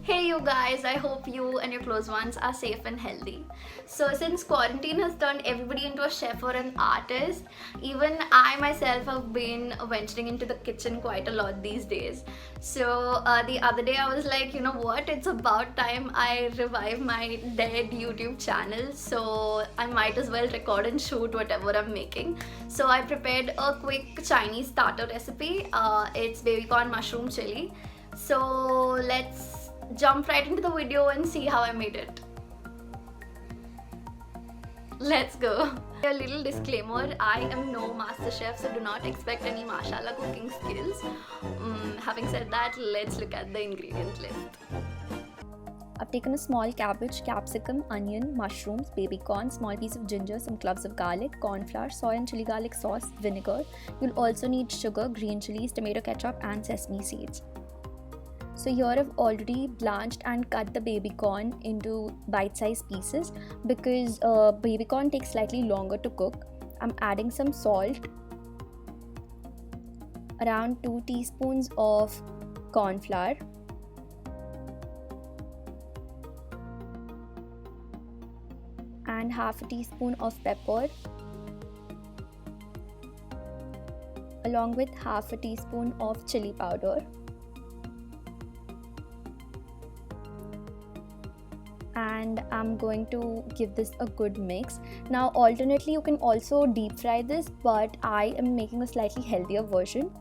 Hey you guys, I hope you and your close ones are safe and healthy. So since quarantine has turned everybody into a chef or an artist, even I myself have been venturing into the kitchen quite a lot these days. So the other day I was like, you know what, it's about time I revive my dead YouTube channel, so I might as well record and shoot whatever I'm making. So I prepared a quick Chinese starter recipe. It's babycorn mushroom chili. So let's jump right into the video and see how I made it. Let's go. A little disclaimer, I am no master chef, so do not expect any mashallah cooking skills. Having said that, let's look at the ingredient list. I've taken a small cabbage, capsicum, onion, mushrooms, baby corn, small piece of ginger, some cloves of garlic, corn flour, soy and chili garlic sauce, vinegar. You'll also need sugar, green chilies, tomato ketchup and sesame seeds. So here I've already blanched and cut the baby corn into bite-sized pieces because baby corn takes slightly longer to cook. I'm adding some salt, around 2 teaspoons of corn flour, and half a teaspoon of pepper, along with half a teaspoon of chili powder. And I'm going to give this a good mix. Now alternately you can also deep fry this, but I am making a slightly healthier version.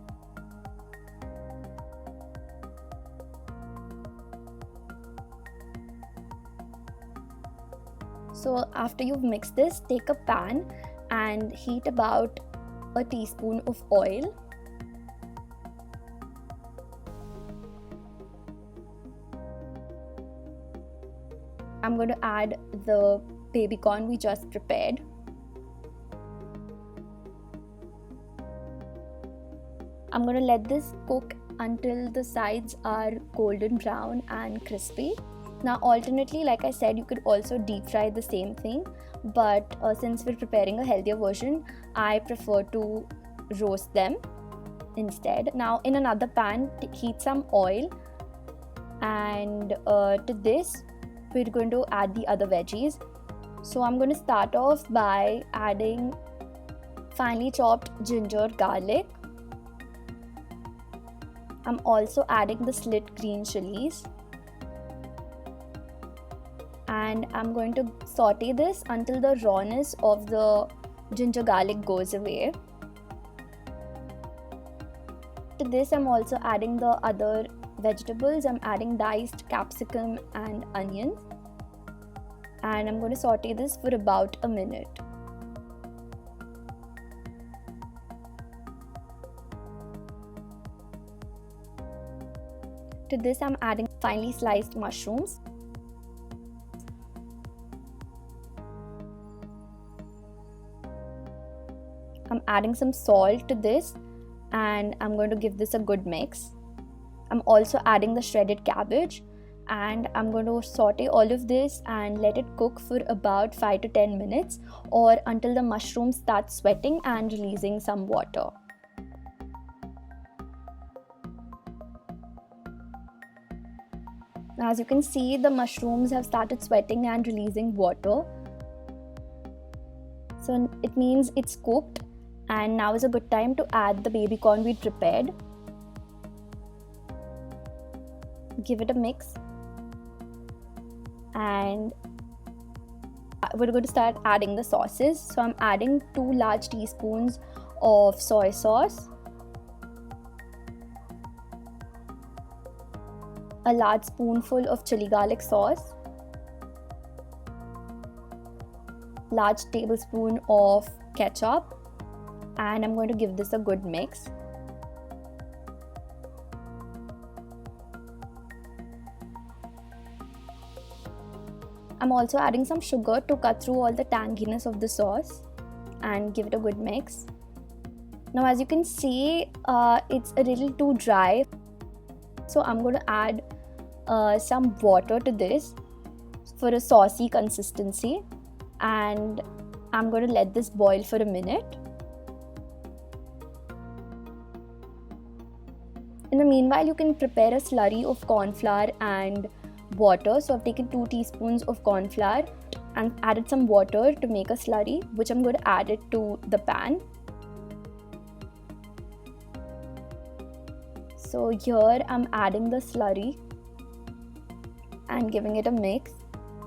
So after you've mixed this, take a pan and heat about a teaspoon of oil. I'm going to add the baby corn we just prepared. I'm going to let this cook until the sides are golden brown and crispy. Now alternately, like I said, you could also deep fry the same thing, but since we're preparing a healthier version, I prefer to roast them instead. Now in another pan, heat some oil, and to this we're going to add the other veggies. So I'm going to start off by adding finely chopped ginger, garlic. I'm also adding the slit green chilies, and I'm going to saute this until the rawness of the ginger garlic goes away. To this I'm also adding the other vegetables. I'm adding diced capsicum and onions, and I'm going to saute this for about a minute. To this I'm adding finely sliced mushrooms. I'm adding some salt to this, and I'm going to give this a good mix. I'm also adding the shredded cabbage, and I'm going to saute all of this and let it cook for about 5 to 10 minutes or until the mushrooms start sweating and releasing some water. Now, as you can see, the mushrooms have started sweating and releasing water. So it means it's cooked, and now is a good time to add the baby corn we prepared. Give it a mix, and we're going to start adding the sauces. So I'm adding 2 large teaspoons of soy sauce, a large spoonful of chili garlic sauce, large tablespoon of ketchup, and I'm going to give this a good mix. I'm also adding some sugar to cut through all the tanginess of the sauce and give it a good mix. Now as you can see, it's a little too dry, so I'm going to add some water to this for a saucy consistency, and I'm going to let this boil for a minute. In the meanwhile, you can prepare a slurry of corn flour and water. So I've taken 2 teaspoons of corn flour and added some water to make a slurry, which I'm going to add it to the pan. So here I'm adding the slurry and giving it a mix.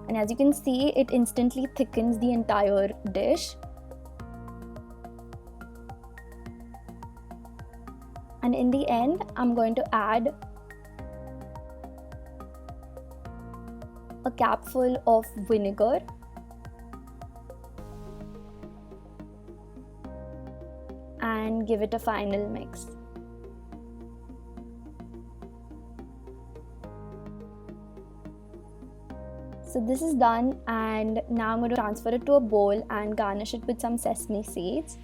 And as you can see, it instantly thickens the entire dish. And in the end, I'm going to add a capful of vinegar and give it a final mix. So this is done, and now I'm going to transfer it to a bowl and garnish it with some sesame seeds.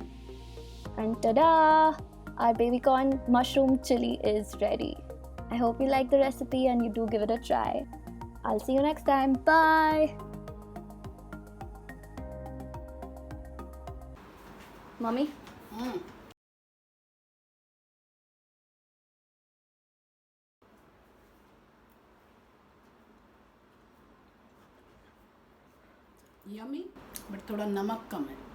And ta-da! Our babycorn mushroom chili is ready. I hope you like the recipe and you do give it a try. I'll see you next time. Bye! Mommy? Yummy but थोड़ा नमक कम है.